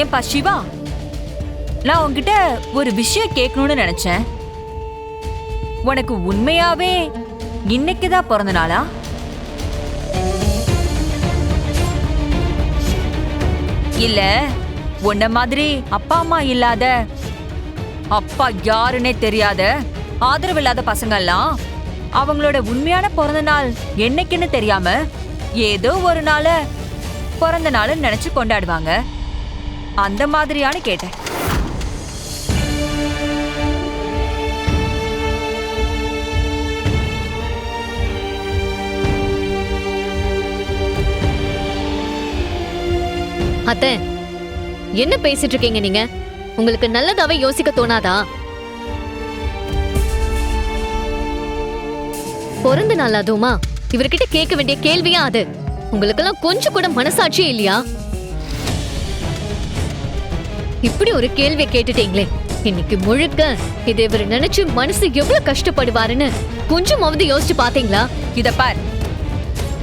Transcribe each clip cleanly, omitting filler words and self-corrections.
ஏன்பா சிவா, நான் உன்கிட்ட ஒரு விஷயம் கேட்கணும்னு நினைச்சேன். உனக்கு உண்மையாவே இன்னைக்குதான் பிறந்த நாளா? இல்ல உன்ன மாதிரி அப்பா அம்மா இல்லாத, அப்பா யாருன்னே தெரியாத, ஆதரவு இல்லாத பசங்க எல்லாம் அவங்களோட உண்மையான பிறந்த நாள் என்னைக்குன்னு தெரியாம ஏதோ ஒரு நாள பிறந்த நாள் நினைச்சு கொண்டாடுவாங்க. அந்த மாதிரியான கேட்டேன். அத்தை, என்ன பேசிட்டு இருக்கீங்க நீங்க? உங்களுக்கு நல்லதாவே யோசிக்க தோணாதா? பிறந்த நாள் அதுவுமா? இவர்கிட்ட கேட்க வேண்டிய கேள்வியா அது? உங்களுக்கெல்லாம் கொஞ்சம் கூட மனசாட்சியே இல்லையா? இப்படி ஒரு கேள்வியை கேட்டுட்டீங்களே. இன்னைக்கு முழுக்க இதை இவர் நினைச்சு மனசு எவ்வளவு கஷ்டப்படுவாருன்னு கொஞ்சமாவது யோசிச்சு பாத்தீங்களா? இத பார்,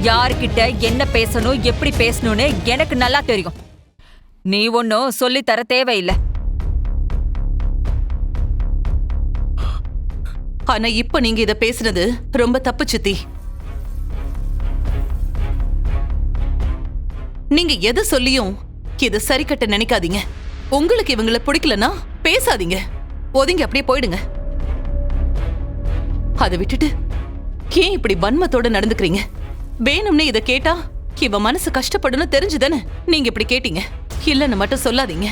யார்கிட்ட என்ன பேசணும் எப்படி பேசணும்னு எனக்கு நல்லா தெரியும். நீ ஒன்னும் சொல்லி தர தேவையில்லை. ஆனா இப்ப நீங்க இத பேசுனது ரொம்ப தப்பு சித்தி. நீங்க எதை சொல்லியும் இத சரி கட்ட நினைக்காதீங்க. உங்களுக்கு இவங்களை பிடிக்கலன்னா பேசாதீங்க, ஒதுங்கி அப்படியே போயிடுங்க. அதை விட்டுட்டு ஏன் இப்படி வன்மத்தோட நடந்துக்கிறீங்க? வேணும்னே இத கேட்டா இவ மனசு கஷ்டப்படும் தெரிஞ்சுதானே நீங்க இப்படி கேட்டீங்க. இல்லன்னு மட்டும் சொல்லாதீங்க.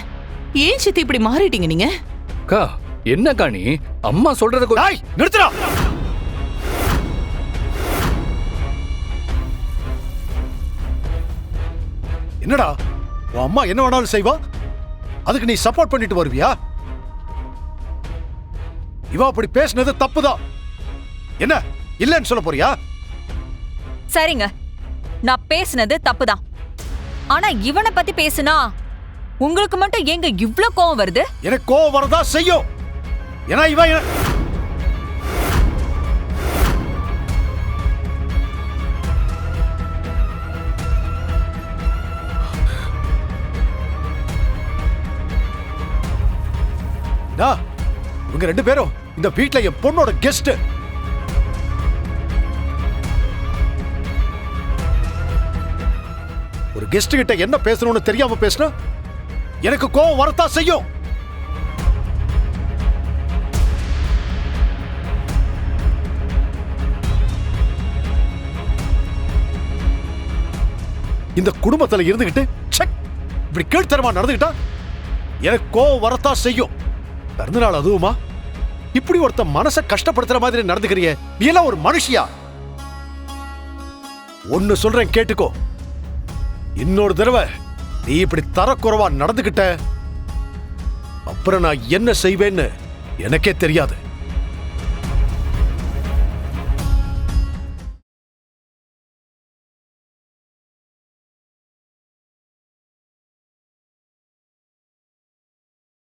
ஏன் சித்தி இப்படி மாறிட்டீங்க நீங்க? அக்கா, என்னக்கா நீ அம்மா சொல்றதுக்கு? நிறுத்துடா. என்னடா உன் அம்மா என்ன வேணாலும் செய்வா, அதுக்கு நீ சப்போர்ட் பண்ணிட்டு வருவியா? இவ அப்படி பேசினது தப்புதான். என்ன இல்லன்னு சொல்ல போறியா? சரிங்க, நான் பேசுனது தப்புதான். ஆனா இவனை பத்தி பேசுனா உங்களுக்கு மட்டும் எங்க இவ்ளோ கோவம் வருது? எனக்கு கோவம் வரதா செய்யும். ஏன்னா இவன் இவங்க ரெண்டு பேரும் இந்த வீட்ல என் பொண்ணோட கெஸ்ட். ஒரு கெஸ்ட் கிட்ட என்ன பேசணும்னு தெரியாம பேசினா எனக்கு கோவம் வரதா செய்யும். இந்த குடும்பத்துல இருந்துகிட்டு இப்படி கீழ்த்தரமா நடந்துகிட்டா எனக்கு கோவம் வரத்தா செய்யும். பிறந்தநாள் அதுவுமா இப்படி ஒருத்த மனசை கஷ்டப்படுத்துற மாதிரி நடந்துக்கிறிய? நீ எல்லாம் ஒரு மனுஷியா? ஒன்னு சொல்றேன் கேட்டுக்கோ. இன்னொரு தடவை நீ இப்படி தரக்குறைவா நடந்துகிட்ட அப்புறம் நான் என்ன செய்வேன்னு எனக்கே தெரியாது.